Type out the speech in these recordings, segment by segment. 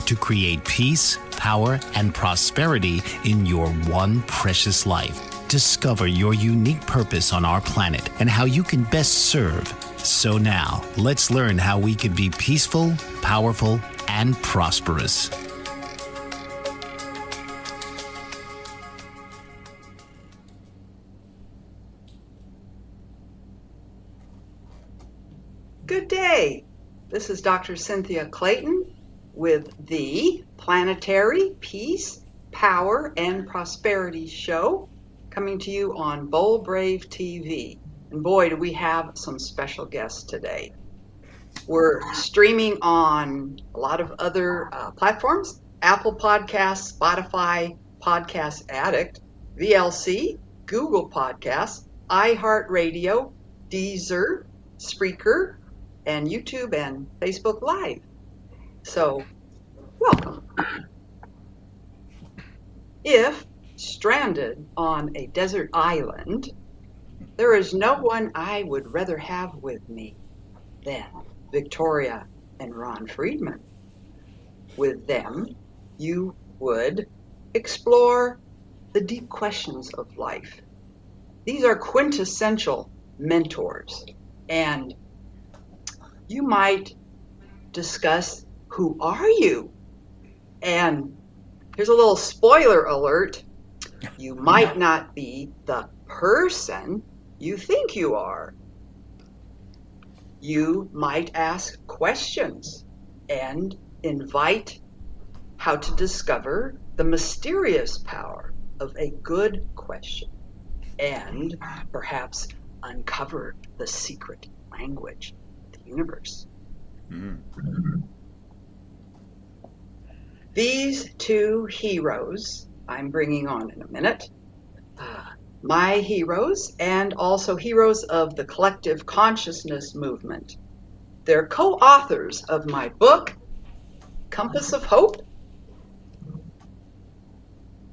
to create peace, power, and prosperity in your one precious life. Discover your unique purpose on our planet and how you can best serve. So now, let's learn how we can be peaceful, powerful, and prosperous. Good day. This is Dr. Cynthia Clayton with the Planetary Peace, Power, and Prosperity Show, coming to you on Bold Brave TV. And boy, do we have some special guests today. We're streaming on a lot of other platforms: Apple Podcasts, Spotify, Podcast Addict, VLC, Google Podcasts, iHeartRadio, Deezer, Spreaker, and YouTube and Facebook Live. So, welcome. If stranded on a desert island, there is no one I would rather have with me than Victoria and Ron Friedman. With them, you would explore the deep questions of life. These are quintessential mentors, and you might discuss, who are you? And here's a little spoiler alert. You might not be the person you think you are. You might ask questions and invite how to discover the mysterious power of a good question and perhaps uncover the secret language of the universe. These two heroes I'm bringing on in a minute, my heroes and also heroes of the collective consciousness movement. They're co-authors of my book, Compass of Hope,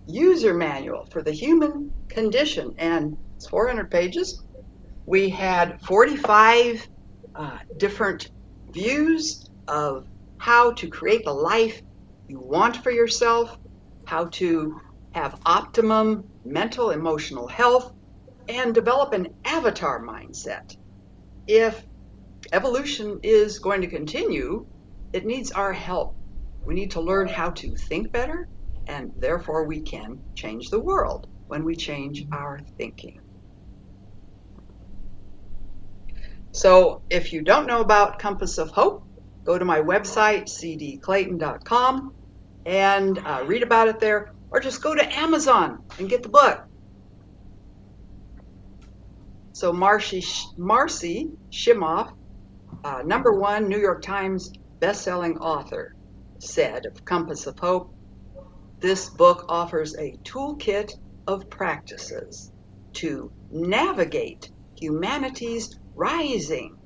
User Manual for the Human Condition, and it's 400 pages. We had 45 different views of how to create the life you want for yourself, how to have optimum mental, emotional health, and develop an avatar mindset. If evolution is going to continue, it needs our help. We need to learn how to think better, and therefore we can change the world when we change our thinking. So if you don't know about Compass of Hope, go to my website, cdclayton.com, and read about it there, or just go to Amazon and get the book. So Marcy Shimoff, #1 New York Times bestselling author, said of Compass of Hope, this book offers a toolkit of practices to navigate humanity's rising.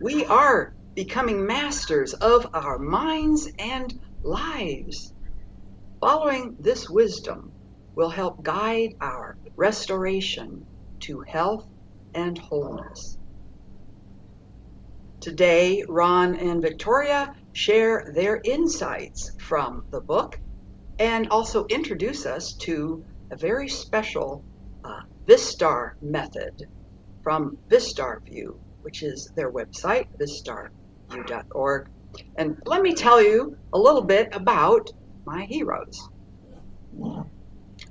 We are becoming masters of our minds and lives. Following this wisdom will help guide our restoration to health and wholeness. Today, Ron and Victoria share their insights from the book and also introduce us to a very special Vistar method from VistarView, which is their website, VistarView.org. And let me tell you a little bit about my heroes.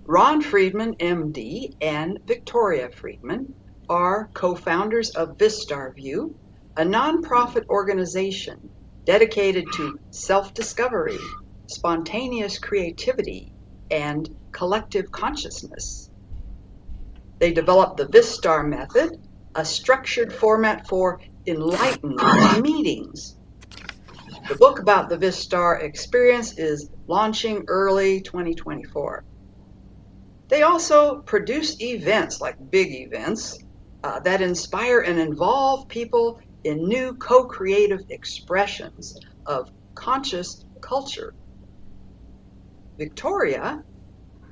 Ron Friedman, MD, and Victoria Friedman are co-founders of VistarView, a nonprofit organization dedicated to self-discovery, spontaneous creativity, and collective consciousness. They developed the Vistar method, a structured format for enlightened meetings. The book about the Vistar experience is launching early 2024. They also produce events, like big events, that inspire and involve people in new co-creative expressions of conscious culture. Victoria,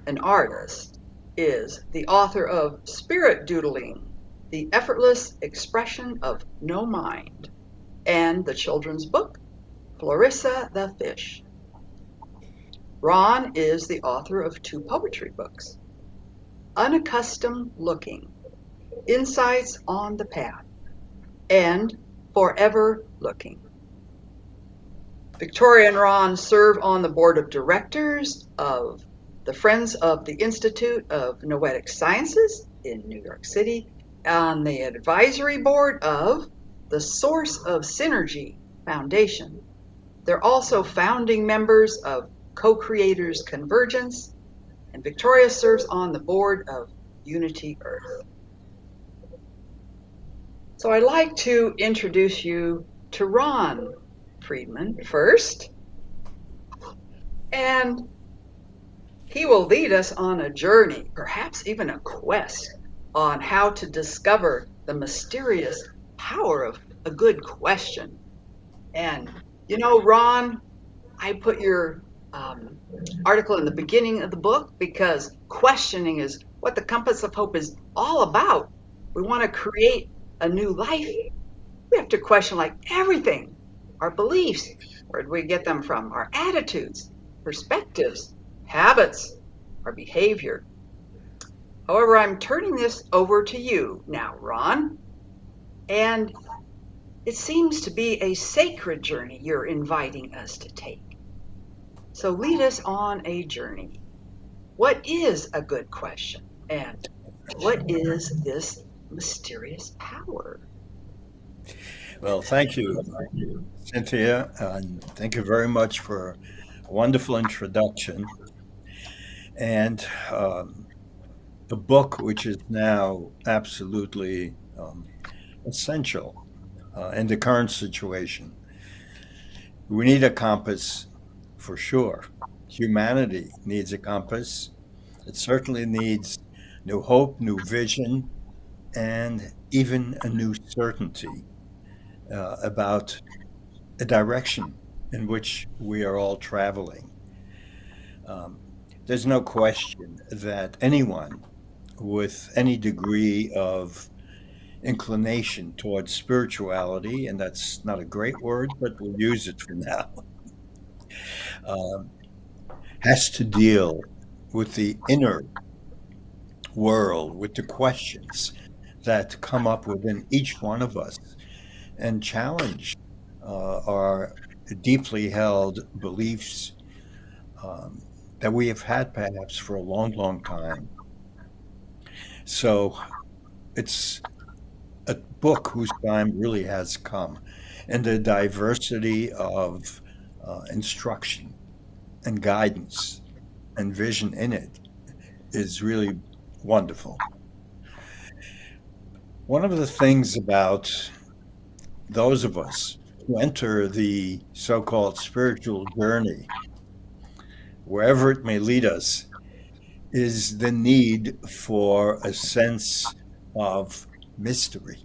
an artist, is the author of Spirit Doodling, the effortless expression of no mind, and the children's book, Clarissa the Fish. Ron is the author of 2 poetry books, Unaccustomed Looking, Insights on the Path, and Forever Looking. Victoria and Ron serve on the board of directors of the Friends of the Institute of Noetic Sciences in New York City, on the advisory board of the Source of Synergy Foundation. They're also founding members of Co-Creators Convergence, and Victoria serves on the board of Unity Earth. So I'd like to introduce you to Ron Friedman first, and he will lead us on a journey, perhaps even a quest, on how to discover the mysterious power of a good question. And, Ron, I put your article in the beginning of the book because questioning is what the Compass of Hope is all about. We want to create a new life. We have to question like everything, our beliefs, where do we get them from? Our attitudes, perspectives, habits, our behavior. However, I'm turning this over to you now, Ron, and it seems to be a sacred journey you're inviting us to take. So lead us on a journey. What is a good question? And what is this mysterious power? Well, thank you, Cynthia, and thank you very much for a wonderful introduction. And the book, which is now absolutely essential in the current situation. We need a compass for sure. Humanity needs a compass. It certainly needs new hope, new vision, and even a new certainty about a direction in which we are all traveling. Um, there's no question that anyone with any degree of inclination towards spirituality, and that's not a great word, but we'll use it for now, um, has to deal with the inner world, with the questions that come up within each one of us and challenge our deeply held beliefs um, that we have had perhaps for a long, long time. So it's a book whose time really has come, and the diversity of instruction and guidance and vision in it is really wonderful. One of the things about those of us who enter the so called spiritual journey, wherever it may lead us, is the need for a sense of mystery.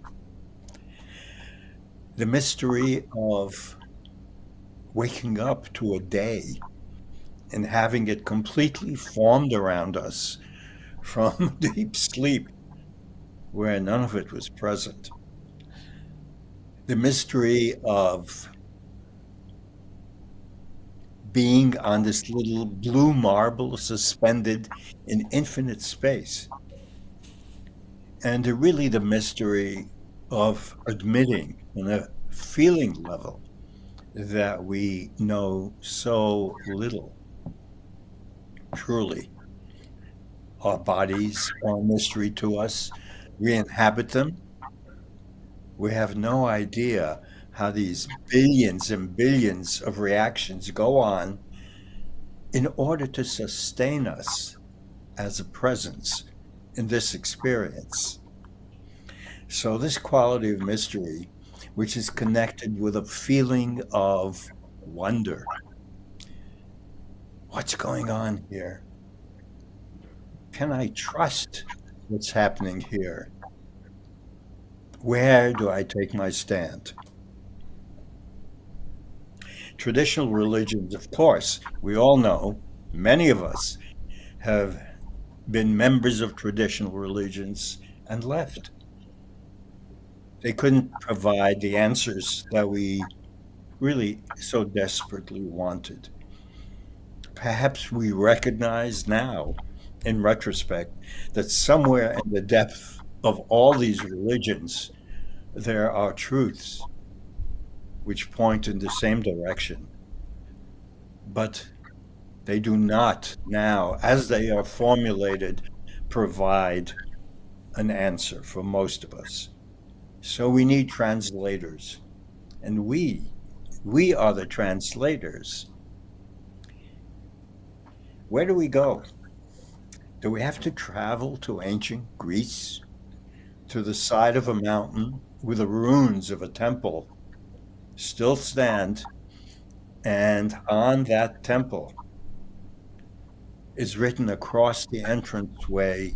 The mystery of waking up to a day and having it completely formed around us from deep sleep where none of it was present. The mystery of being on this little blue marble suspended in infinite space. And really the mystery of admitting on a feeling level that we know so little, truly. Our bodies are a mystery to us. We inhabit them. We have no idea how these billions and billions of reactions go on in order to sustain us as a presence in this experience. So, this quality of mystery, which is connected with a feeling of wonder, what's going on here? Can I trust what's happening here? Where do I take my stand? Traditional religions, of course, we all know, many of us have been members of traditional religions and left. They couldn't provide the answers that we really so desperately wanted. perhaps we recognize now, in retrospect, that somewhere in the depth of all these religions, there are truths which point in the same direction, but they do not now, as they are formulated, provide an answer for most of us. So we need translators, and we are the translators. Where do we go? Do we have to travel to ancient Greece, to the side of a mountain where the ruins of a temple still stand, and on that temple is written across the entranceway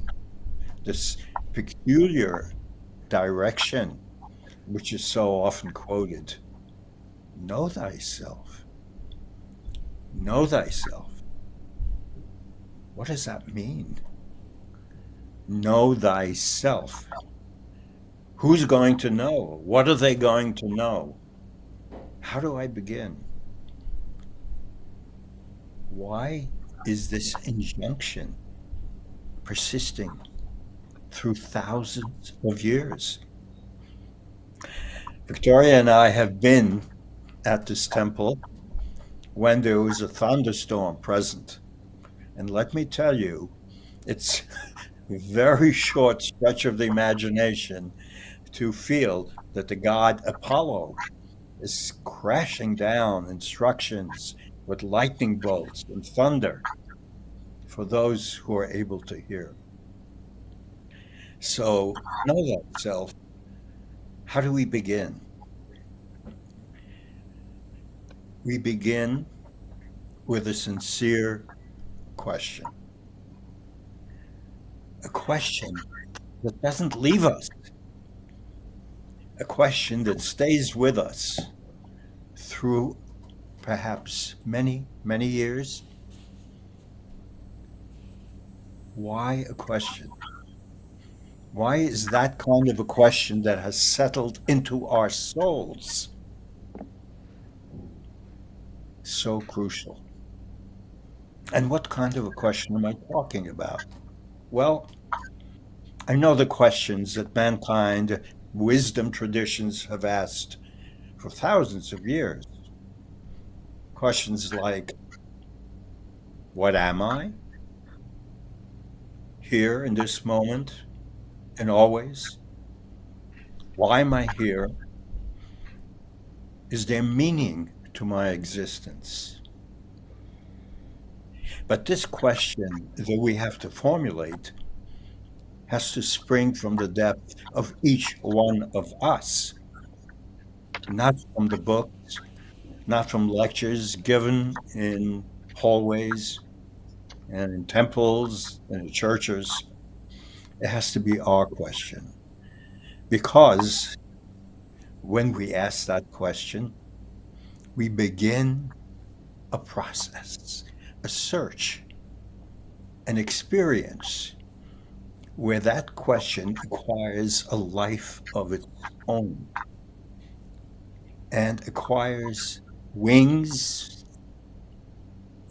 this peculiar direction, which is so often quoted: know thyself. Know thyself. What does that mean? Know thyself. Who's going to know? What are they going to know? How do I begin? Why is this injunction persisting through thousands of years? Victoria and I have been at this temple when there was a thunderstorm present. And let me tell you, it's a very short stretch of the imagination to feel that the god Apollo is crashing down instructions with lightning bolts and thunder for those who are able to hear. So, know thyself. How do we begin? We begin with a sincere question. A question that doesn't leave us. A question that stays with us through perhaps many, many years. Why a question? Why is that kind of a question that has settled into our souls so crucial? And what kind of a question am I talking about? Well, I know the questions that mankind, wisdom traditions have asked for thousands of years. Questions like, what am I? Here in this moment and always? Why am I here? Is there meaning to my existence? But this question that we have to formulate has to spring from the depth of each one of us, not from the books, not from lectures given in hallways and in temples and in churches. It has to be our question. Because when we ask that question, we begin a process, a search, an experience where that question acquires a life of its own and acquires wings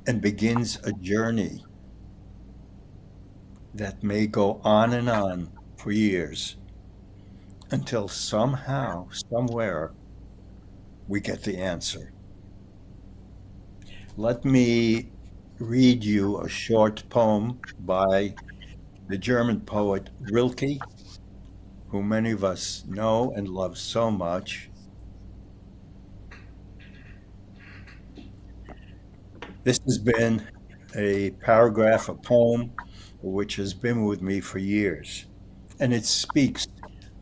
and begins a journey that may go on and on for years until somehow, somewhere, we get the answer. Let me read you a short poem by the German poet Rilke, who many of us know and love so much. This has been a paragraph, a poem, which has been with me for years. And it speaks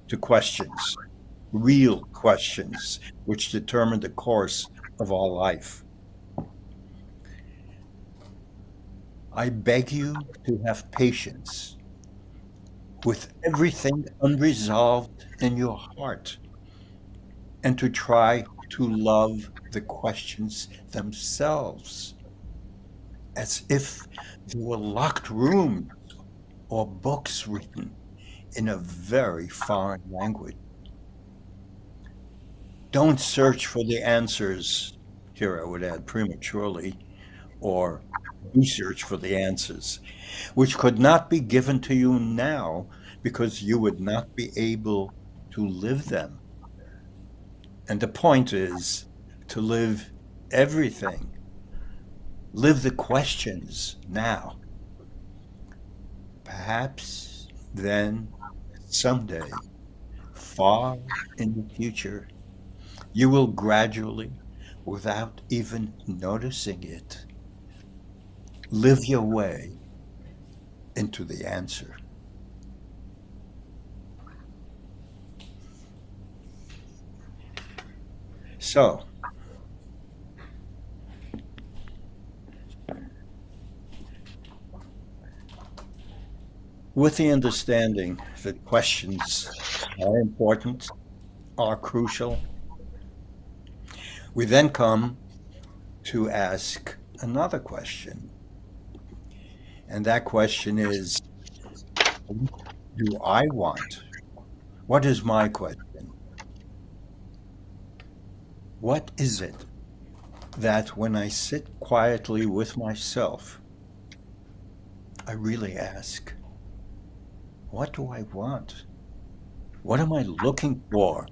to questions, real questions, which determine the course of our life. I beg you to have patience with everything unresolved in your heart and to try to love the questions themselves as if they were locked rooms or books written in a very foreign language. Don't search for the answers, here I would add prematurely, or research for the answers, which could not be given to you now because you would not be able to live them. And the point is to live everything, live the questions now. Perhaps then, someday, far in the future, you will gradually, without even noticing it, live your way into the answer. So, with the understanding that questions are important, are crucial, we then come to ask another question. And that question is, what do I want? What is my question? What is it that when I sit quietly with myself, I really ask, what do I want? What am I looking for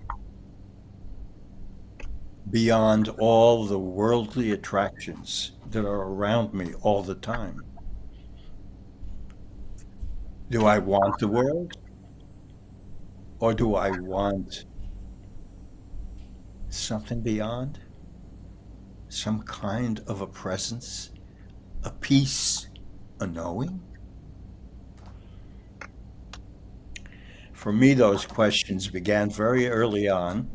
beyond all the worldly attractions that are around me all the time? Do I want the world, or do I want something beyond? Some kind of a presence, a peace, a knowing? For me, those questions began very early on,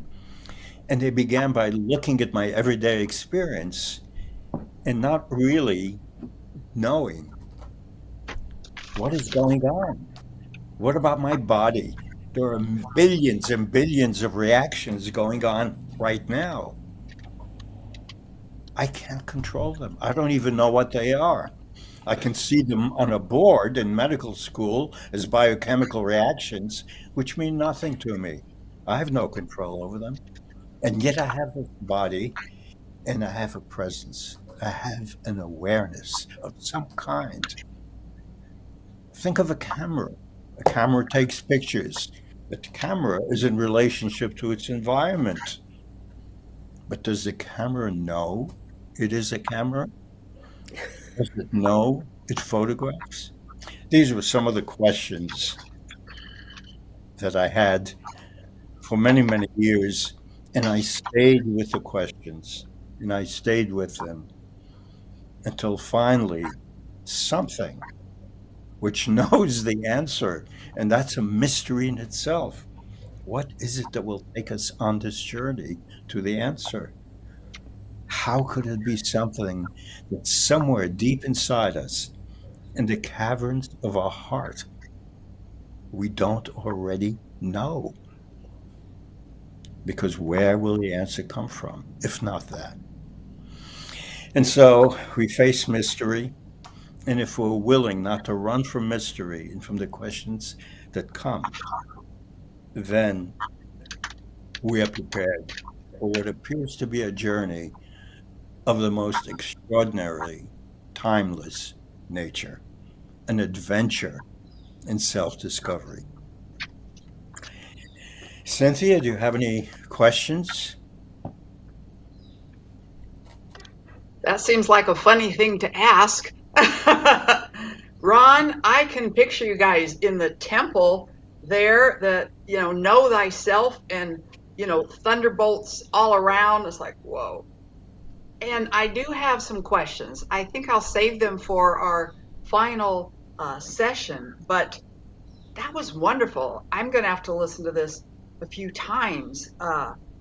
and they began by looking at my everyday experience and not really knowing what is going on. What about my body? There are billions and billions of reactions going on right now. I can't control them. I don't even know what they are. I can see them on a board in medical school as biochemical reactions, which mean nothing to me. I have no control over them. And yet I have this body and I have a presence. I have an awareness of some kind. Think of a camera. A camera takes pictures. The camera is in relationship to its environment. But does the camera know it is a camera? Does it know it photographs? These were some of the questions that I had for many, many years. And I stayed with the questions and I stayed with them until finally something which knows the answer, and that's a mystery in itself. What is it that will take us on this journey to the answer? How could it be something that's somewhere deep inside us, in the caverns of our heart, we don't already know? Because where will the answer come from, if not that? And so we face mystery, and if we're willing not to run from mystery and from the questions that come, then we are prepared for what appears to be a journey of the most extraordinarily timeless nature, an adventure in self discovery. Cynthia, do you have any questions? That seems like a funny thing to ask. Ron, I can picture you guys in the temple there, that, know thyself, and, thunderbolts all around. It's like, whoa. And I do have some questions. I think I'll save them for our final session, but that was wonderful. I'm going to have to listen to this a few times.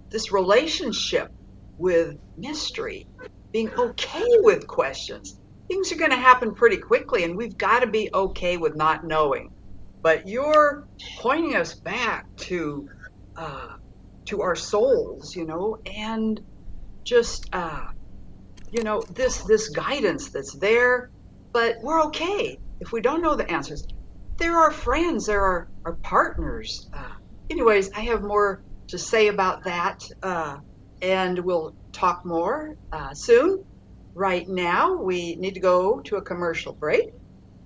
This relationship with mystery, being okay with questions. Things are going to happen pretty quickly, and we've got to be okay with not knowing. But you're pointing us back uh, to our souls, and just this guidance that's there. But we're okay if we don't know the answers. They're our friends, they're our partners. Anyways, I have more to say about that, and we'll talk more soon. right now we need to go to a commercial break.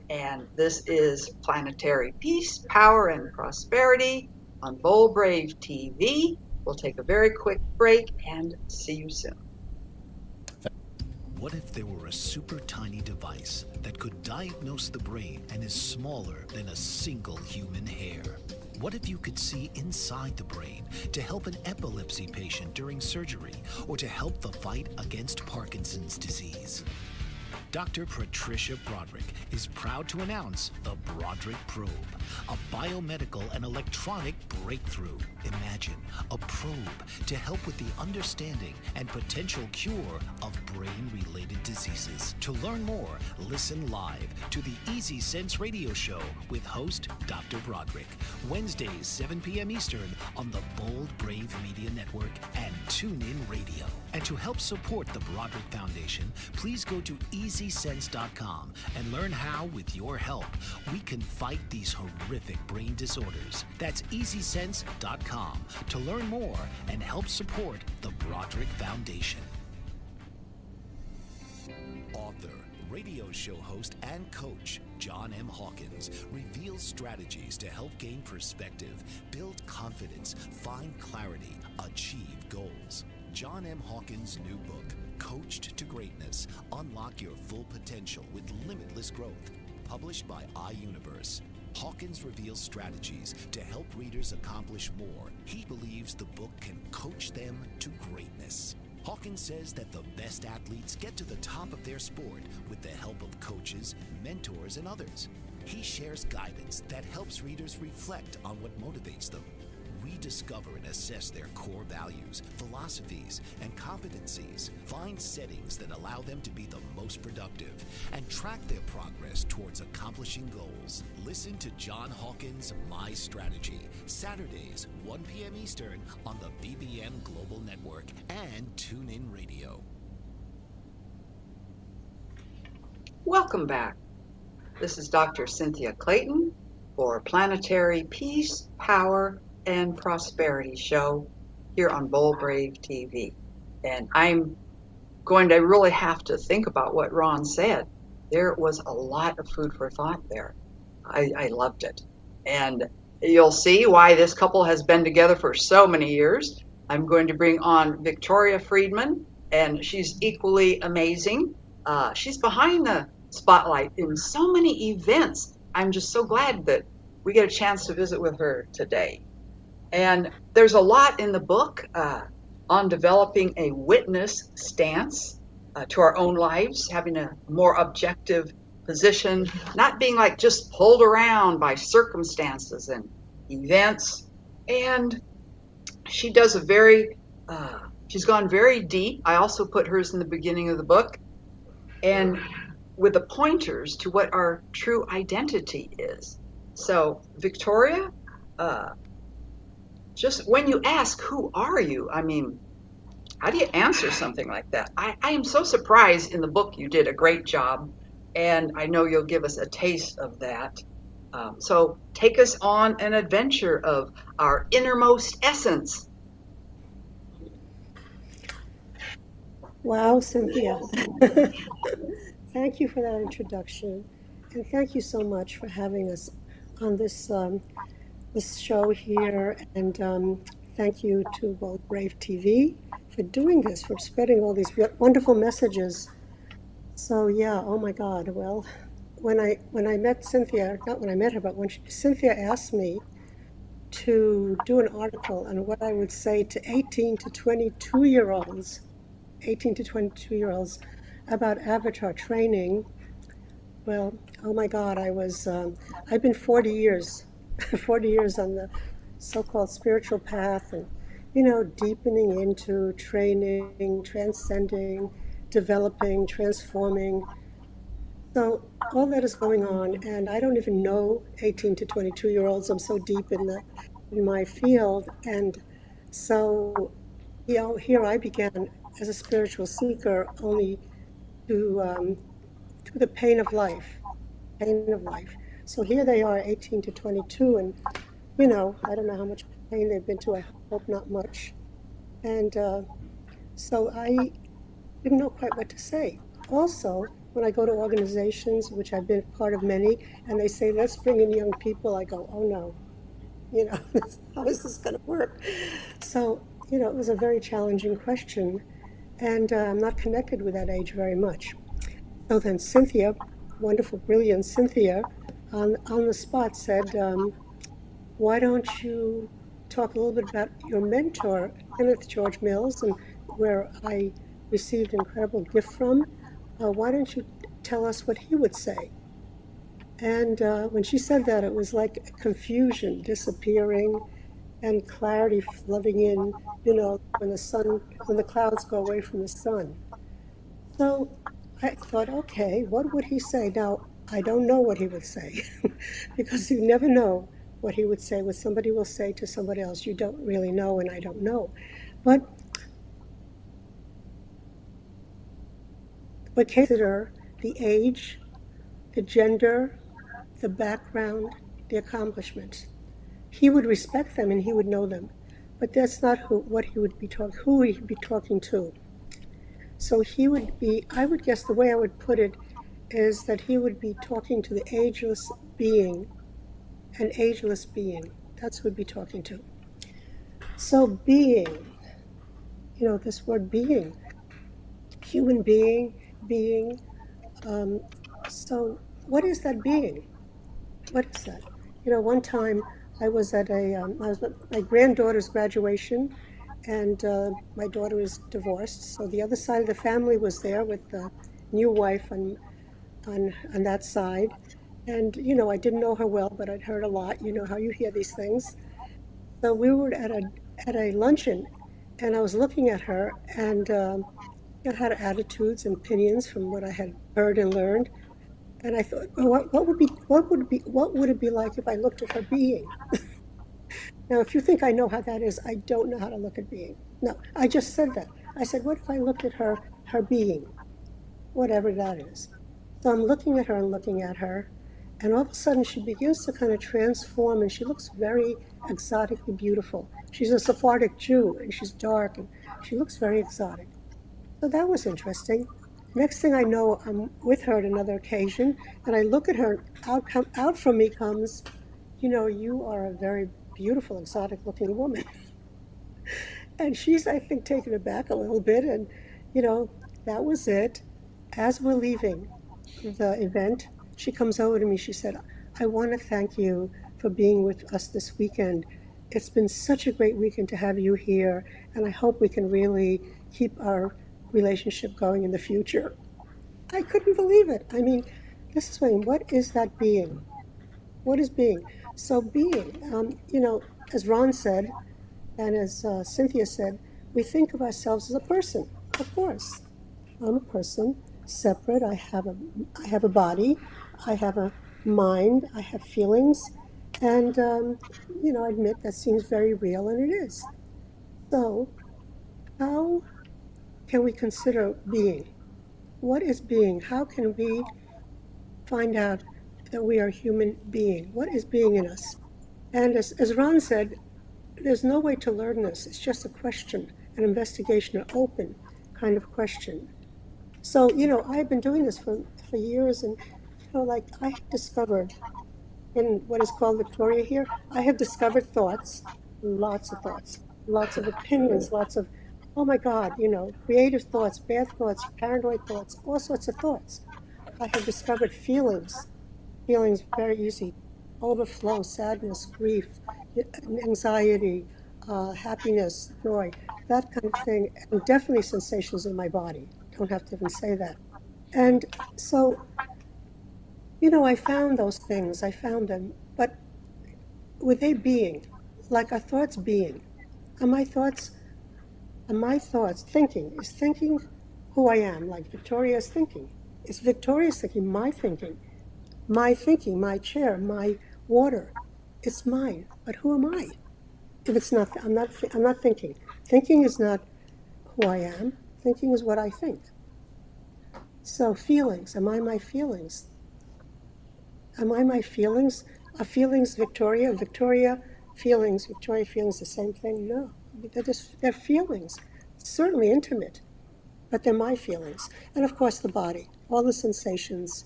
And this is Planetary Peace, Power, and Prosperity on Bold Brave TV. We'll take a very quick break and see you soon. What if there were a super tiny device that could diagnose the brain and is smaller than a single human hair? What if you could see inside the brain to help an epilepsy patient during surgery or to help the fight against Parkinson's disease? Dr. Patricia Broderick is proud to announce the Broderick Probe, a biomedical and electronic breakthrough. Imagine a probe to help with the understanding and potential cure of brain-related diseases. To learn more, listen live to the Easy Sense radio show with host Dr. Broderick, Wednesdays 7 p.m. Eastern on the Bold Brave Media Network and TuneIn Radio. And to help support the Broderick Foundation, please go to EasySense.com and learn how, with your help, we can fight these horrific brain disorders. That's EasySense.com to learn more and help support the Broderick Foundation. Author, radio show host, and coach John M. Hawkins reveals strategies to help gain perspective, build confidence, find clarity, achieve goals. John M. Hawkins' new book, Coached to Greatness, Unlock Your Full Potential with Limitless Growth, published by iUniverse. Hawkins reveals strategies to help readers accomplish more. He believes the book can coach them to greatness. Hawkins says that the best athletes get to the top of their sport with the help of coaches, mentors, and others. He shares guidance that helps readers reflect on what motivates them. Rediscover and assess their core values, philosophies, and competencies. Find settings that allow them to be the most productive and track their progress towards accomplishing goals. Listen to John Hawkins' My Strategy, Saturdays, 1 p.m. Eastern on the BBM Global Network and TuneIn Radio. Welcome back. This is Dr. Cynthia Clayton for Planetary Peace, Power, and Prosperity show here on Bold Brave TV. And I'm going to really have to think about what Ron said. There was a lot of food for thought there. I loved it. And you'll see why this couple has been together for so many years. I'm going to bring on Victoria Friedman, and she's equally amazing. She's behind the spotlight in so many events. I'm just so glad that we get a chance to visit with her today. And there's a lot in the book on developing a witness stance to our own lives, having a more objective position, not being like just pulled around by circumstances and events. And she does she's gone very deep. I also put hers in the beginning of the book, and with the pointers to what our true identity is. So, Victoria, just when you ask, who are you? I mean, how do you answer something like that? I am so surprised in the book. You did a great job, and I know you'll give us a taste of that. So take us on an adventure of our innermost essence. Wow, Cynthia. Thank you for that introduction. And thank you so much for having us on this show here. And thank you to Bold Brave TV for doing this, for spreading all these wonderful messages. So yeah, oh my God. Well, when I met Cynthia, not when I met her, but when Cynthia asked me to do an article on what I would say to 18 to 22-year-olds, 18 to 22-year-olds about avatar training. Well, oh my God, I've been 40 years, 40 years on the so-called spiritual path and, deepening into training, transcending, developing, transforming. So all that is going on, and I don't even know 18 to 22-year-olds. I'm so deep in my field. And so, here I began as a spiritual seeker only to the pain of life. So here they are, 18 to 22, and I don't know how much pain they've been to. I hope not much. And so I didn't know quite what to say. also, when I go to organizations, which I've been part of many, and they say, let's bring in young people, I go, oh no, how is this going to work? So, it was a very challenging question, and I'm not connected with that age very much. So then Cynthia, wonderful, brilliant Cynthia, on the spot said, why don't you talk a little bit about your mentor, Kenneth George Mills, and where I received an incredible gift from? Why don't you tell us what he would say? And when she said that, it was like confusion disappearing and clarity flooding in, when the clouds go away from the sun. So I thought, okay, what would he say? Now, I don't know what he would say because you never know what he would say, what somebody will say to somebody else. You don't really know, and I don't know. But consider the age, the gender, the background, the accomplishments. He would respect them and he would know them, but that's not who he'd be talking to. So I would guess the way I would put it is that he would be talking to the ageless being, an ageless being. That's who he'd be talking to. So being, this word being, human being. Um, so what is that being? What is that? One time I was at my granddaughter's graduation, and my daughter was divorced. So the other side of the family was there with the new wife on that side. And, I didn't know her well, but I'd heard a lot. You know how you hear these things. So we were at a luncheon, and I was looking at her, and had attitudes and opinions from what I had heard and learned. And I thought, well, what would it be like if I looked at her being? Now, if you think I know how that is, I don't know how to look at being. No, I just said that. I said, what if I looked at her being, whatever that is? So I'm looking at her and looking at her, and all of a sudden she begins to kind of transform, and she looks very exotically beautiful. She's a Sephardic Jew, and she's dark, and she looks very exotic. So that was interesting. Next thing I know, I'm with her at another occasion, and I look at her, out from me comes, you are a very beautiful, exotic looking woman. And she's, I think, taken aback a little bit. And, that was it. As we're leaving the event, she comes over to me. She said, I want to thank you for being with us this weekend. It's been such a great weekend to have you here, and I hope we can really keep our relationship going in the future. I couldn't believe it. I mean, this is what is that being? What is being? So being, as Ron said, and as Cynthia said, we think of ourselves as a person. Of course, I'm a person, separate. I have a body. I have a mind. I have feelings, and I admit that seems very real, and it is. So, how can we consider being? What is being? How can we find out that we are a human being? What is being in us? And as Ron said, there's no way to learn this. It's just a question, an investigation, an open kind of question. So, I've been doing this for years, and, like I have discovered in what is called Victoria here, I have discovered thoughts, lots of opinions, lots of, oh my God, creative thoughts, bad thoughts, paranoid thoughts, all sorts of thoughts. I have discovered feelings very easy, overflow, sadness, grief, anxiety, happiness, joy, that kind of thing, and definitely sensations in my body. Don't have to even say that. And so, I found those things, I found them, but were they being? Like, are thoughts being? Are my thoughts, thinking? Is thinking who I am, like Victoria's thinking? Is Victoria's thinking my thinking? My thinking, my chair, my water, it's mine. But who am I? If it's not, I'm not thinking. Thinking is not who I am. Thinking is what I think. So feelings, am I my feelings? Am I my feelings? Are feelings Victoria? Victoria feelings the same thing? No, they're feelings. Certainly intimate. but they're my feelings. And of course, the body, all the sensations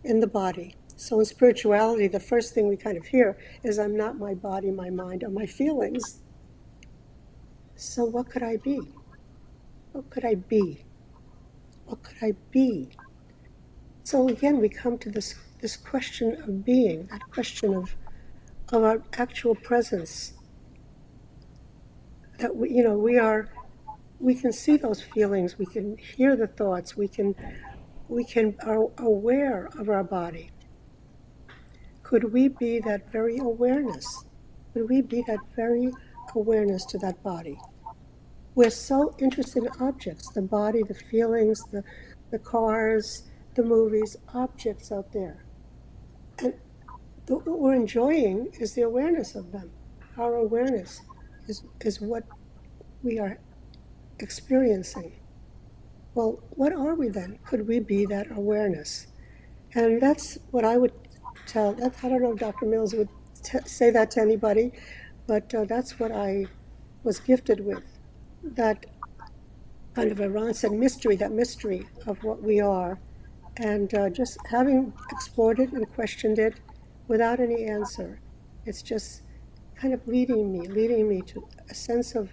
in the body. So in spirituality, the first thing we kind of hear is, I'm not my body, my mind, or my feelings. So what could I be? What could I be? What could I be? So again, we come to this question of being, that question of our actual presence. That we can see those feelings, we can hear the thoughts, we are aware of our body. Could we be that very awareness? Could we be that very awareness to that body? We're so interested in objects, the body, the feelings, the cars, the movies, objects out there. And what we're enjoying is the awareness of them. Our awareness is what we are experiencing. Well, what are we then? Could we be that awareness? And that's what I would tell. I don't know if Dr. Mills would say that to anybody, but that's what I was gifted with. That kind of, Ron said, mystery, that mystery of what we are. And just having explored it and questioned it without any answer, it's just kind of leading me to a sense of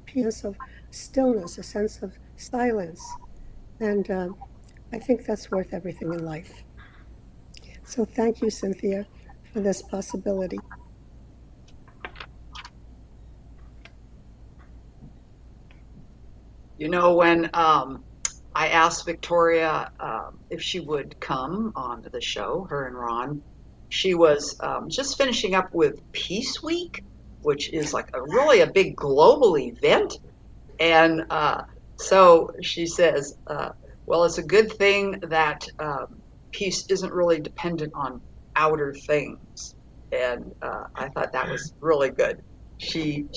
peace, a sense of stillness, a sense of silence. And I think that's worth everything in life. So thank you, Cynthia, for this possibility. You know, when I asked Victoria if she would come onto the show, her and Ron, she was just finishing up with Peace Week, which is like really a big global event. And so she says, well, it's a good thing that peace isn't really dependent on outer things. And I thought that was really good. She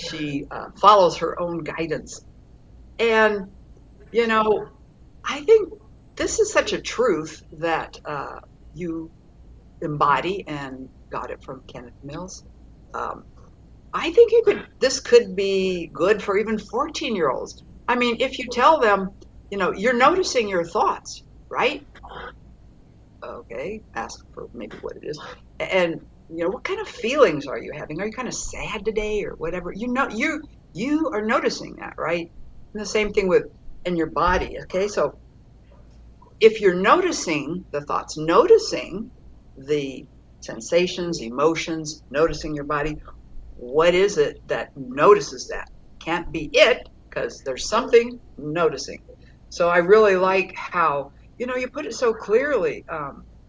follows her own guidance. And, you know, I think this is such a truth that you embody and got it from Kenneth Mills. I think this could be good for even 14-year-olds. I mean, if you tell them, you're noticing your thoughts, right? Okay, ask for maybe what it is. And, what kind of feelings are you having? Are you kind of sad today or whatever? You are noticing that, right? And the same thing in your body, okay? So if you're noticing the thoughts, noticing the sensations, emotions, noticing your body, what is it that notices that? Can't be it, because there's something noticing. So I really like how, you put it so clearly.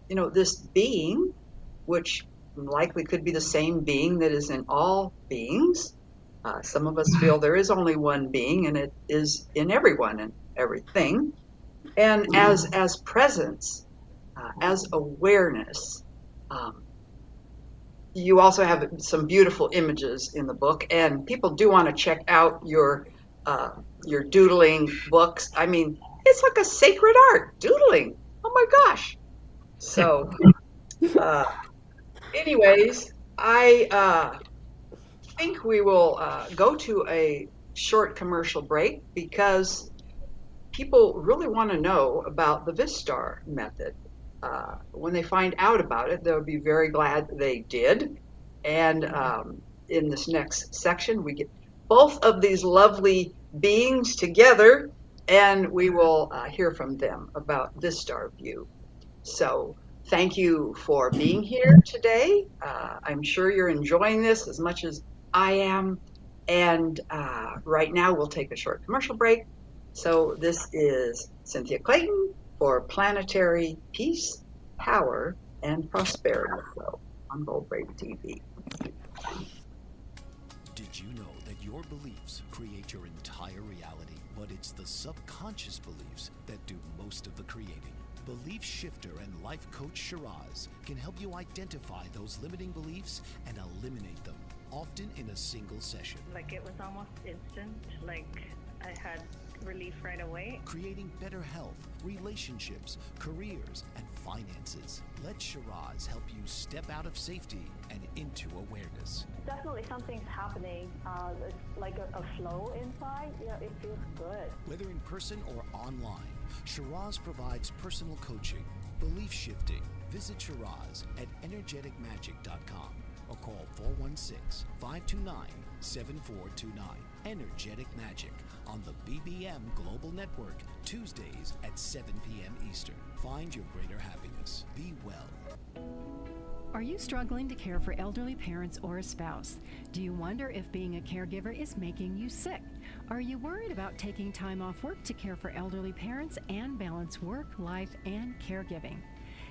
This being, which likely could be the same being that is in all beings. Some of us feel there is only one being, and it is in everyone and everything. And as presence, as awareness, um, you also have some beautiful images in the book, and people do want to check out your doodling books. I mean, it's like a sacred art, doodling. Oh my gosh! So, anyways, I think we will go to a short commercial break because people really want to know about the Vistar method. When they find out about it, they'll be very glad they did. And in this next section, we get both of these lovely beings together, and we will hear from them about VistarView. So thank you for being here today. I'm sure you're enjoying this as much as I am. And right now, we'll take a short commercial break. So this is Cynthia Clayton for Planetary Peace, Power, and Prosperity Show on Gold Brave TV. Did you know that your beliefs create your entire reality, but it's the subconscious beliefs that do most of the creating? Belief shifter and life coach Shiraz can help you identify those limiting beliefs and eliminate them, often in a single session. Like, it was almost instant. Like, I had relief right away. Creating better health, relationships, careers, and finances. Let Shiraz help you step out of safety and into awareness. Definitely something's happening. It's like a flow inside. It feels good. Whether in person or online, Shiraz provides personal coaching, belief shifting. Visit Shiraz at energeticmagic.com or call 416-529-7429. Energetic Magic on the BBM Global Network, Tuesdays at 7 p.m. Eastern. Find your greater happiness. Be well. Are you struggling to care for elderly parents or a spouse? Do you wonder if being a caregiver is making you sick? Are you worried about taking time off work to care for elderly parents and balance work, life, and caregiving?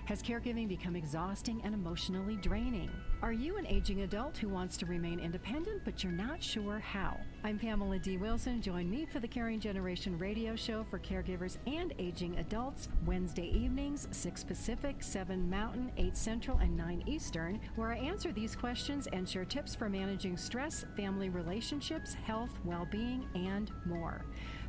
Has caregiving become exhausting and emotionally draining? Are you an aging adult who wants to remain independent, but you're not sure how? I'm Pamela D. Wilson. Join me for the Caring Generation radio show for caregivers and aging adults, Wednesday evenings, 6 Pacific, 7 Mountain, 8 Central, and 9 Eastern, where I answer these questions and share tips for managing stress, family relationships, health, well-being, and more.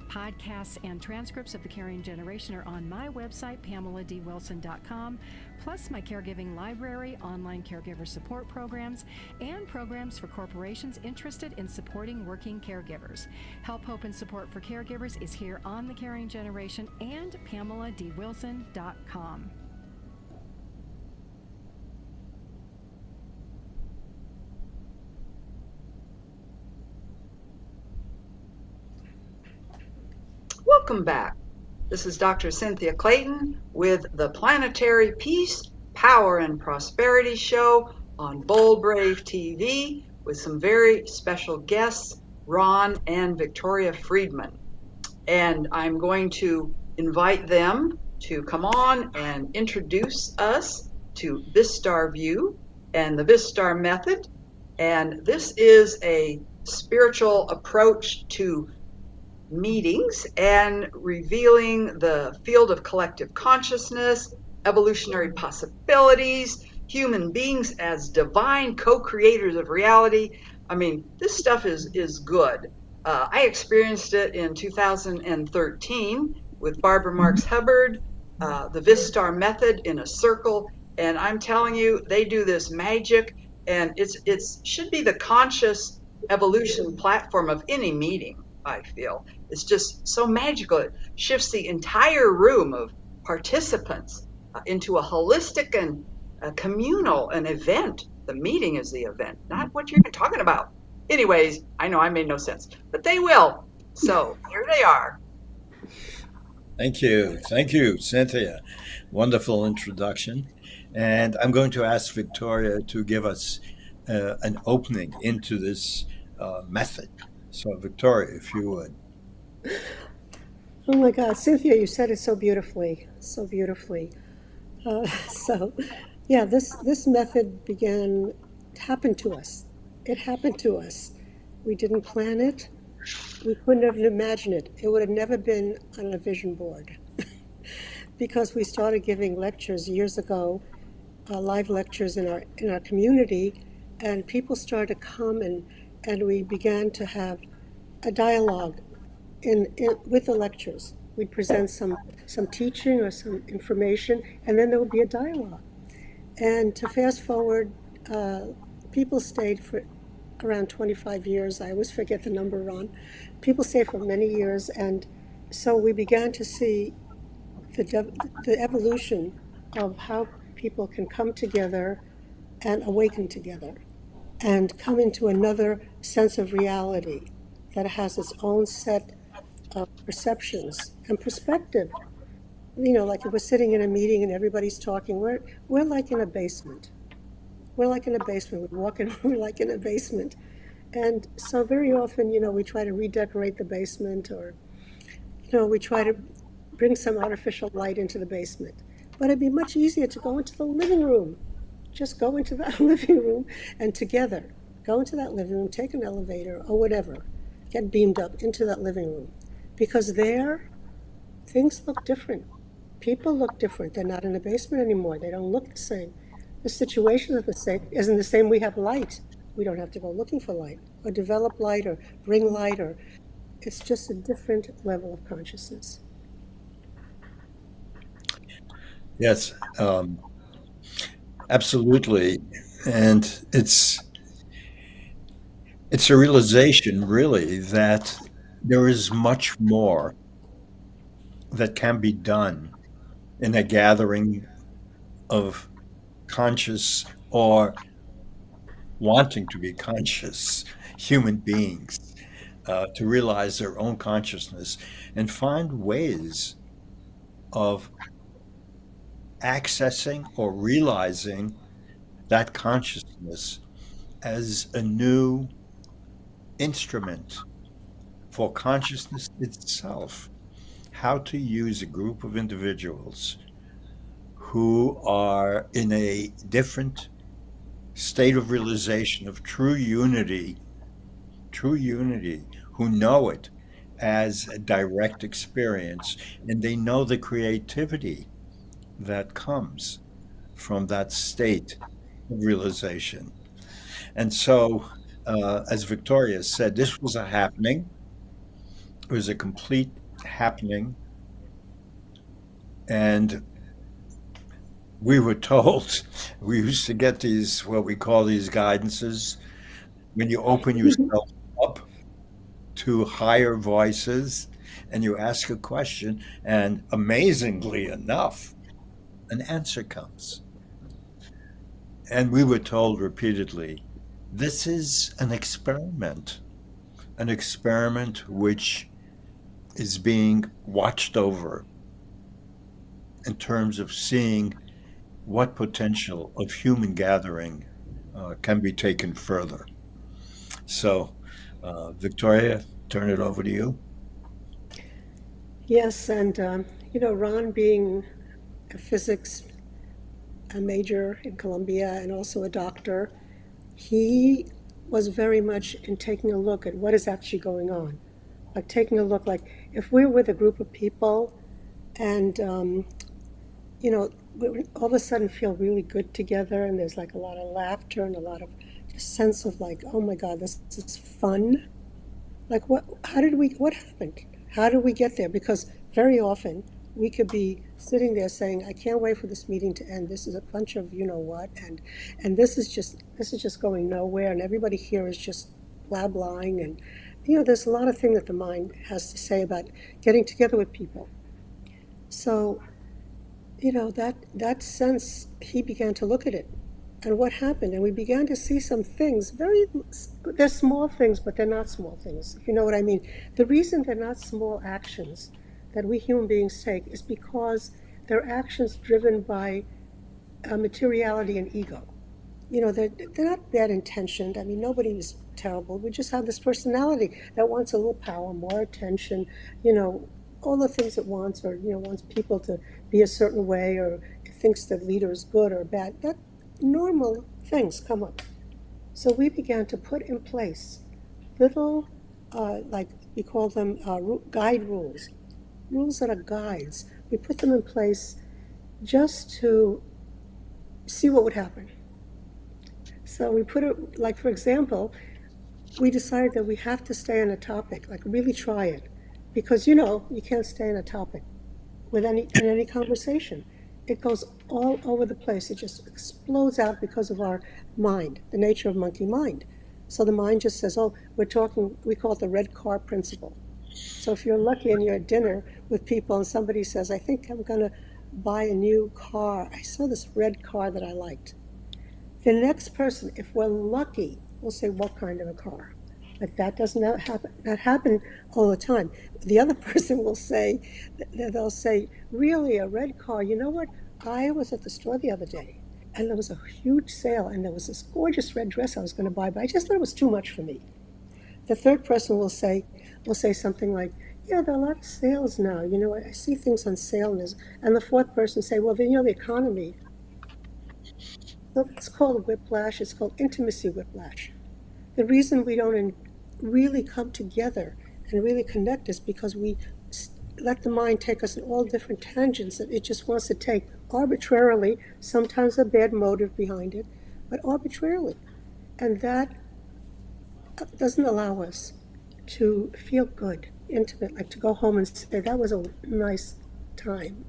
Podcasts and transcripts of The Caring Generation are on my website, PamelaDWilson.com, plus my caregiving library, online caregiver support programs, and programs for corporations interested in supporting working caregivers. Help, hope, and support for caregivers is here on The Caring Generation and PamelaDWilson.com. Welcome back. This is Dr. Cynthia Clayton with the Planetary Peace, Power, and Prosperity Show on Bold Brave TV with some very special guests, Ron and Victoria Friedman. And I'm going to invite them to come on and introduce us to VistarView and the Vistar method. And this is a spiritual approach to meetings and revealing the field of collective consciousness, evolutionary possibilities, human beings as divine co-creators of reality. I mean, this stuff is good. I experienced it in 2013 with Barbara Marx Hubbard, the Vistar method in a circle, and I'm telling you, they do this magic, and it should be the conscious evolution platform of any meeting, I feel. It's just so magical. It shifts the entire room of participants into a holistic and communal an event. The meeting is the event, not what you're talking about. Anyways, I know I made no sense, but they will. So here they are. Thank you. Thank you, Cynthia. Wonderful introduction. And I'm going to ask Victoria to give us an opening into this method. So, Victoria, if you would. Oh my God, Cynthia, you said it so beautifully, so beautifully. Yeah, this method happened to us. It happened to us. We didn't plan it. We couldn't have imagined it. It would have never been on a vision board because we started giving lectures years ago, live lectures in our community, and people started to come and we began to have a dialogue with the lectures. We'd present some teaching or some information, and then there would be a dialogue. And to fast forward, people stayed for around 25 years. I always forget the number, Ron. People stayed for many years, and so we began to see the evolution of how people can come together and awaken together and come into another sense of reality that has its own set of perceptions and perspective. Like if we're sitting in a meeting and everybody's talking, we're like in a basement. We're like in a basement. We walk in, we're like in a basement. And so very often, we try to redecorate the basement, or, we try to bring some artificial light into the basement. But it'd be much easier to go into the living room. Just go into that living room and together go into that living room, take an elevator or whatever, get beamed up into that living room. Because there, things look different. People look different. They're not in the basement anymore. They don't look the same. The situation isn't the same. We have light. We don't have to go looking for light or develop light or bring light, or It's just a different level of consciousness. Yes, absolutely. And it's a realization, really, that there is much more that can be done in a gathering of conscious or wanting to be conscious human beings, to realize their own consciousness and find ways of accessing or realizing that consciousness as a new instrument for consciousness itself. How to use a group of individuals who are in a different state of realization of true unity, who know it as a direct experience, and they know the creativity that comes from that state of realization. And so, as Victoria said, this was a happening. It was a complete happening. And we were told, we used to get these, what we call these guidances, when you open yourself up to higher voices and you ask a question, and amazingly enough, an answer comes. And we were told repeatedly, this is an experiment which is being watched over in terms of seeing what potential of human gathering can be taken further. So, Victoria, turn it over to you. Yes, and Ron being a physics a major in Columbia and also a doctor, he was very much in taking a look at what is actually going on. Like taking a look, like if we're with a group of people and, we all of a sudden feel really good together and there's like a lot of laughter and a lot of just sense of like, oh my God, this is fun. Like what happened? How did we get there? Because very often we could be sitting there saying, I can't wait for this meeting to end. This is a bunch of you know what, and this is just going nowhere, and everybody here is just blah blahing, and there's a lot of things that the mind has to say about getting together with people. So, that sense, he began to look at it and what happened, and we began to see some things. They're small things, but they're not small things, if you know what I mean. The reason they're not small actions that we human beings take is because they're actions driven by materiality and ego. They're not bad intentioned. I mean, nobody is terrible. We just have this personality that wants a little power, more attention, you know, all the things it wants, or wants people to be a certain way, or thinks the leader is good or bad. That normal things come up. So we began to put in place little, like we call them guide rules that are guides. We put them in place just to see what would happen. So we put it, like, for example, we decided that we have to stay on a topic, like really try it. Because you can't stay on a topic in any conversation. It goes all over the place. It just explodes out because of our mind, the nature of monkey mind. So the mind just says, oh, we're talking, we call it the red car principle. So if you're lucky and you're at dinner with people and somebody says, I think I'm going to buy a new car. I saw this red car that I liked. The next person, if we're lucky, will say, what kind of a car? But that does not happen all the time. The other person will say, they'll say, really, a red car? You know what? I was at the store the other day, and there was a huge sale, and there was this gorgeous red dress I was going to buy, but I just thought it was too much for me. The third person will say something like, yeah, there are a lot of sales now. I see things on sale. And the fourth person say, well, then, the economy. So that's called whiplash. It's called intimacy whiplash. The reason we don't really come together and really connect is because we let the mind take us in all different tangents that it just wants to take arbitrarily, sometimes a bad motive behind it, but arbitrarily. And that doesn't allow us to feel good. intimate, like to go home and say, that was a nice time.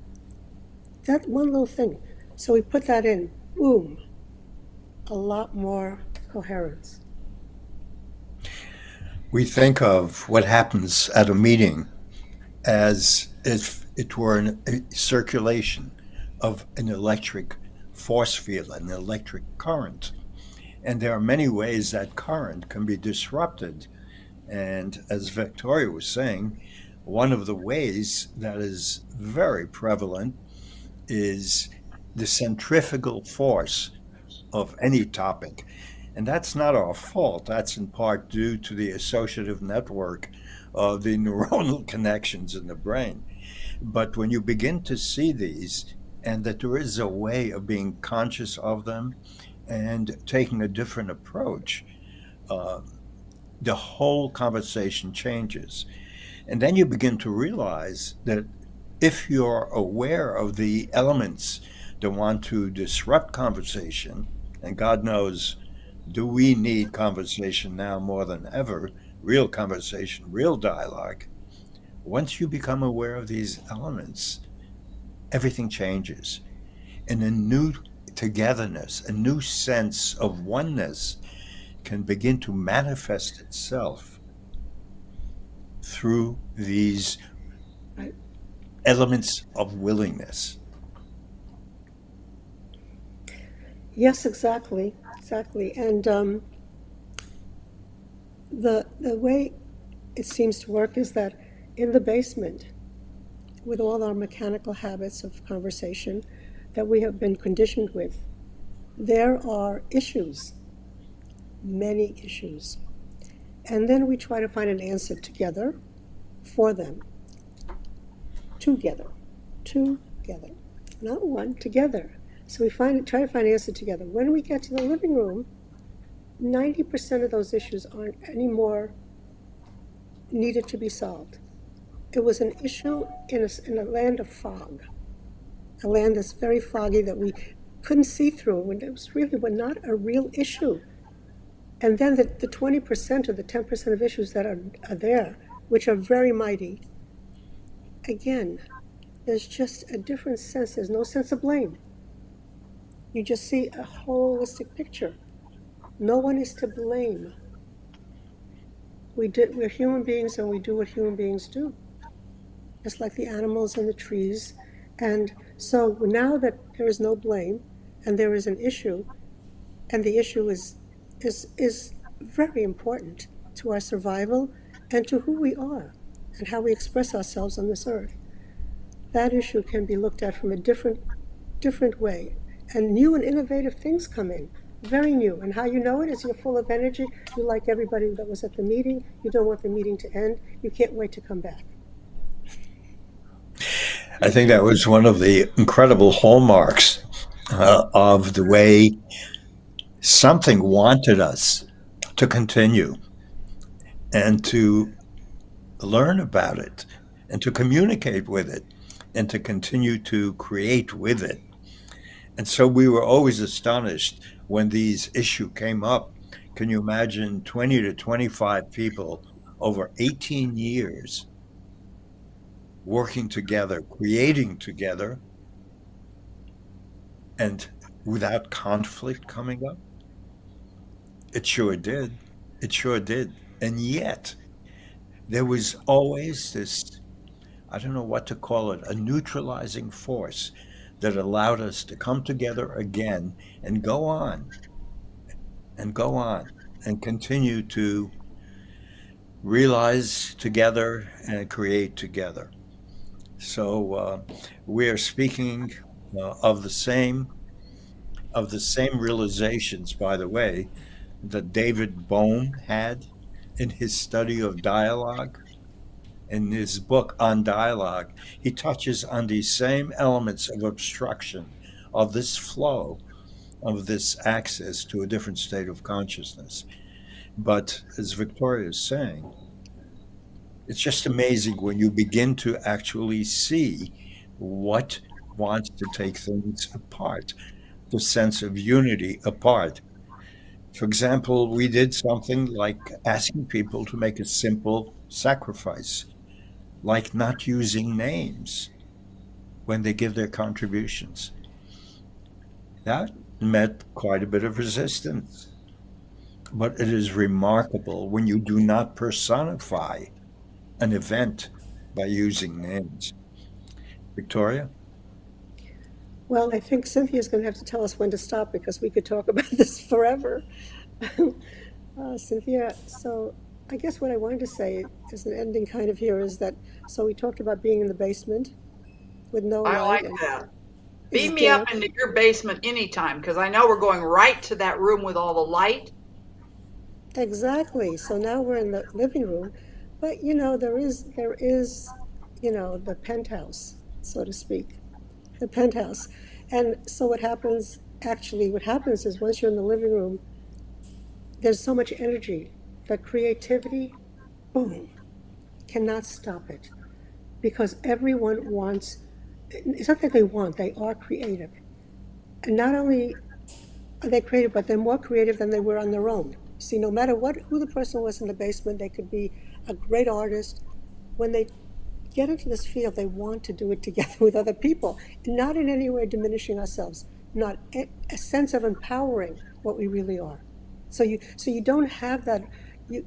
That one little thing. So we put that in, boom, a lot more coherence. We think of what happens at a meeting as if it were a circulation of an electric force field, an electric current. And there are many ways that current can be disrupted. And as Victoria was saying, one of the ways that is very prevalent is the centrifugal force of any topic. And that's not our fault. That's in part due to the associative network of the neuronal connections in the brain. But when you begin to see these, and that there is a way of being conscious of them and taking a different approach, uh, the whole conversation changes. And then you begin to realize that if you're aware of the elements that want to disrupt conversation, and God knows, do we need conversation now more than ever? Real conversation, real dialogue. Once you become aware of these elements, everything changes. And a new togetherness, a new sense of oneness can begin to manifest itself through these Right. elements of willingness. Yes, exactly, exactly. And the way it seems to work is that in the basement, with all our mechanical habits of conversation that we have been conditioned with, there are issues, many issues. And then we try to find an answer together for them. Together. Together. Not one, together. So we try to find an answer together. When we get to the living room, 90% of those issues aren't anymore needed to be solved. It was an issue in a land of fog, a land that's very foggy that we couldn't see through, when it was really not a real issue. And then the 20% or the 10% of issues that are there, which are very mighty, again, there's just a different sense. There's no sense of blame. You just see a holistic picture. No one is to blame. We're human beings and we do what human beings do, just like the animals and the trees. And so now that there is no blame and there is an issue, and the issue is very important to our survival and to who we are and how we express ourselves on this earth. That issue can be looked at from a different way. And new and innovative things come in, very new. And how you know it is you're full of energy. You like everybody that was at the meeting. You don't want the meeting to end. You can't wait to come back. I think that was one of the incredible hallmarks of the way something wanted us to continue and to learn about it and to communicate with it and to continue to create with it. And so we were always astonished when these issues came up. Can you imagine 20 to 25 people over 18 years working together, creating together, and without conflict coming up? It sure did. It sure did. And yet, there was always this, I don't know what to call it, a neutralizing force that allowed us to come together again and go on and go on and continue to realize together and create together. So we are speaking of the same realizations, by the way, that David Bohm had in his study of dialogue. In his book on dialogue, he touches on these same elements of obstruction, of this flow, of this access to a different state of consciousness. But as Victoria is saying, it's just amazing when you begin to actually see what wants to take things apart, the sense of unity apart. For example, we did something like asking people to make a simple sacrifice like not using names when they give their contributions. That met quite a bit of resistance. But it is remarkable when you do not personify an event by using names. Victoria? Well, I think Cynthia's going to have to tell us when to stop because we could talk about this forever. Cynthia, so I guess what I wanted to say as an ending kind of here is that, so we talked about being in the basement with no I light like and that. it's Beam me up damp. into your basement anytime because I know we're going right to that room with all the light. Exactly. So now we're in the living room, but there is, the penthouse, so to speak, the penthouse. And so what happens is once you're in the living room, there's so much energy that creativity, boom, cannot stop it because everyone wants, it's not that they want, they are creative. And not only are they creative, but they're more creative than they were on their own. See, no matter who the person was in the basement, they could be a great artist. When they get into this field, they want to do it together with other people, not in any way diminishing ourselves, not a sense of empowering what we really are. So you don't have that.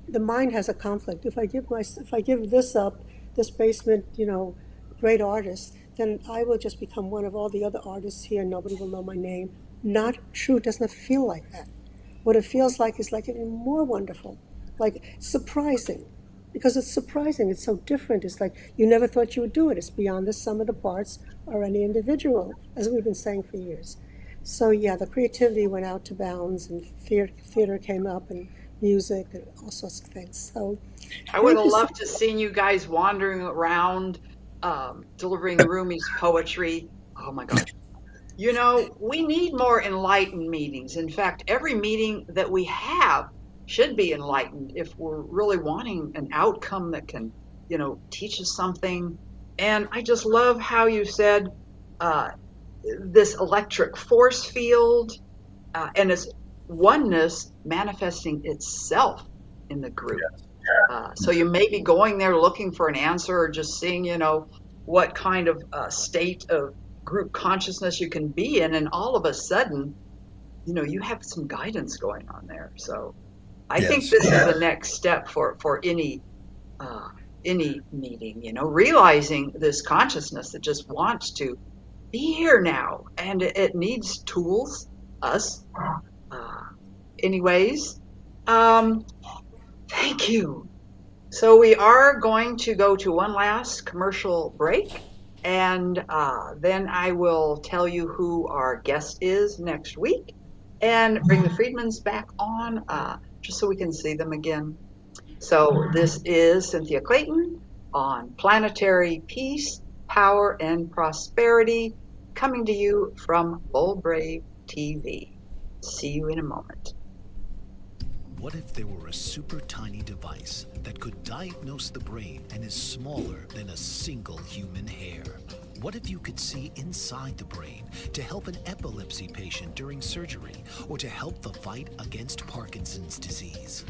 The mind has a conflict. If I give this up, this basement, great artist, then I will just become one of all the other artists here. Nobody will know my name. Not true. It doesn't feel like that. What it feels like is like even more wonderful, like surprising, because it's surprising. It's so different. It's like you never thought you would do it. It's beyond the sum of the parts or any individual, as we've been saying for years. So yeah, the creativity went out to bounds, and theater came up, and music, and all sorts of things. So I would thank have you so. loved to seen you guys wandering around, delivering Rumi's poetry. Oh my gosh. We need more enlightened meetings. In fact, every meeting that we have should be enlightened if we're really wanting an outcome that can, teach us something. And I just love how you said uh, this electric force field and its oneness manifesting itself in the group. So you may be going there looking for an answer or just seeing, what kind of state of group consciousness you can be in. And all of a sudden, you have some guidance going on there. So I think Yes. this is the next step for uh, any meeting, realizing this consciousness that just wants to be here now and it needs tools, us, uh, anyways. Um, thank you. So we are going to go to one last commercial break, and then I will tell you who our guest is next week, and bring the Friedmans back on just so we can see them again. So this is Cynthia Clayton on Planetary Peace, Power, and Prosperity, coming to you from Bold Brave TV. See you in a moment. What if there were a super tiny device that could diagnose the brain and is smaller than a single human hair? What if you could see inside the brain to help an epilepsy patient during surgery or to help the fight against Parkinson's disease?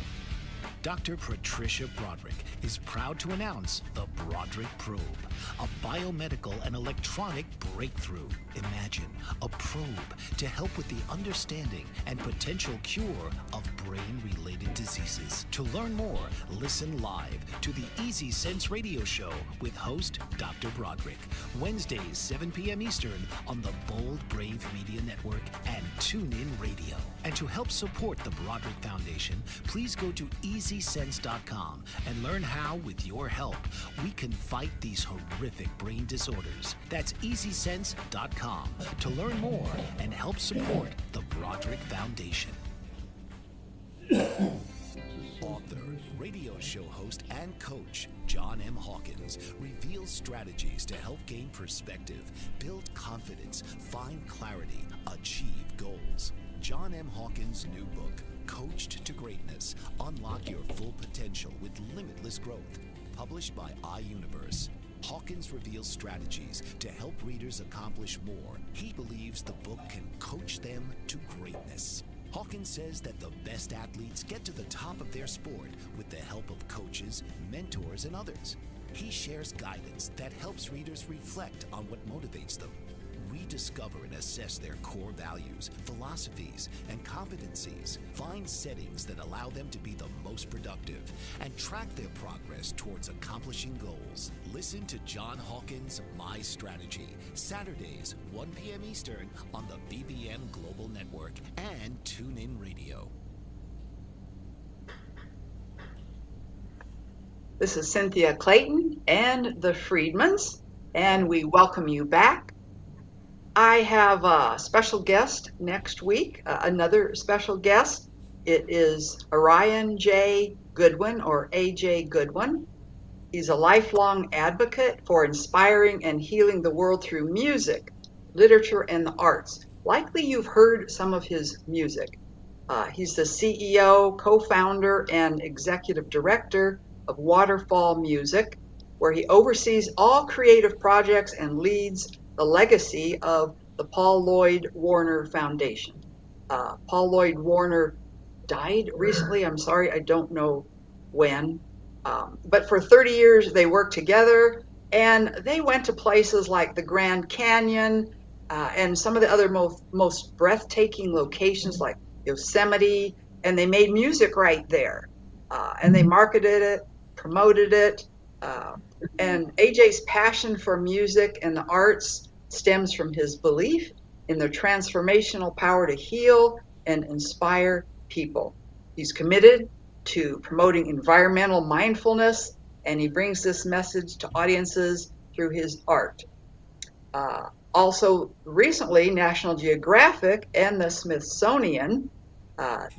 Dr. Patricia Broderick is proud to announce the Broderick Probe, a biomedical and electronic breakthrough. Imagine a probe to help with the understanding and potential cure of brain-related diseases. To learn more, listen live to the Easy Sense radio show with host Dr. Broderick, Wednesdays 7 p.m. Eastern on the Bold Brave Media Network and TuneIn Radio. And to help support the Broderick Foundation, please go to EasySense.com and learn how, with your help, we can fight these horrific brain disorders. That's EasySense.com to learn more and help support the Broderick Foundation. Author, radio show host, and coach John M. Hawkins reveals strategies to help gain perspective, build confidence, find clarity, achieve goals. John M. Hawkins' new book, Coached to Greatness, Unlock Your Full Potential with Limitless Growth, published by iUniverse. Hawkins reveals strategies to help readers accomplish more. He believes the book can coach them to greatness. Hawkins says that the best athletes get to the top of their sport with the help of coaches, mentors, and others. He shares guidance that helps readers reflect on what motivates them, rediscover and assess their core values, philosophies, and competencies, find settings that allow them to be the most productive, and track their progress towards accomplishing goals. Listen to John Hawkins' My Strategy, Saturdays, 1 p.m. Eastern on the BBM Global Network and TuneIn Radio. This is Cynthia Clayton and the Friedmans, and we welcome you back. I have a special guest next week, another special guest. It is Orion J. Goodwin, or A.J. Goodwin. He's a lifelong advocate for inspiring and healing the world through music, literature, and the arts. Likely you've heard some of his music. He's the CEO, co-founder, and executive director of Waterfall Music, where he oversees all creative projects and leads the legacy of the Paul Lloyd Warner Foundation. Paul Lloyd Warner died recently. I'm sorry, I don't know when. But for 30 years, they worked together, and they went to places like the Grand Canyon and some of the other most breathtaking locations like Yosemite, and they made music right there. And they marketed it, promoted it. And AJ's passion for music and the arts stems from his belief in the transformational power to heal and inspire people. He's committed to promoting environmental mindfulness, and he brings this message to audiences through his art. Also, recently, National Geographic and the Smithsonian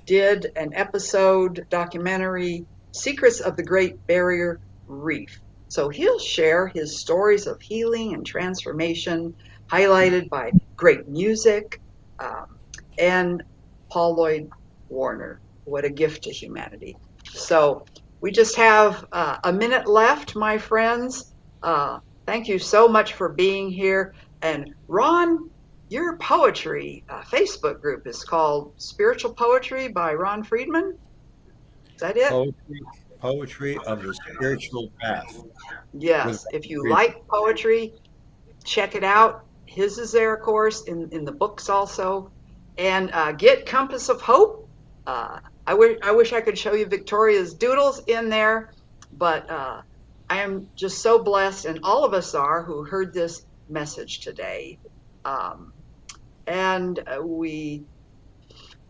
did an episode documentary, Secrets of the Great Barrier Reef. So he'll share his stories of healing and transformation, highlighted by great music, and Paul Lloyd Warner. What a gift to humanity. So we just have a minute left, my friends. Thank you so much for being here. And Ron, your poetry Facebook group is called Spiritual Poetry by Ron Friedman. Is that it? Poetry of the Spiritual Path. Yes. If you like poetry, check it out. His is there, of course, in the books also. And get Compass of Hope. I wish I could show you Victoria's doodles in there, but I am just so blessed, and all of us are, who heard this message today. And we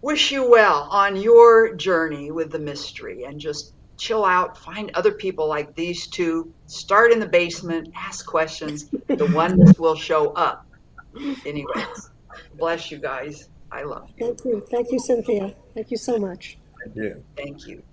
wish you well on your journey with the mystery, and just chill out, find other people like these two, start in the basement, ask questions. The oneness will show up. Anyways, bless you guys. I love you. Thank you. Thank you, Cynthia. Thank you so much. Thank you. Thank you.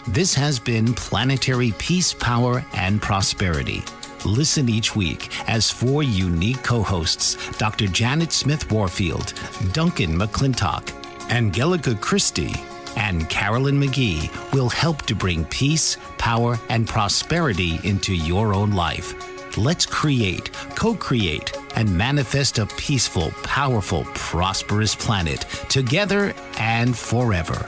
This has been Planetary Peace, Power, and Prosperity. Listen each week as 4 unique co-hosts, Dr. Janet Smith Warfield, Duncan McClintock, Angelica Christie, and Carolyn McGee will help to bring peace, power, and prosperity into your own life. Let's create, co-create, and manifest a peaceful, powerful, prosperous planet together and forever.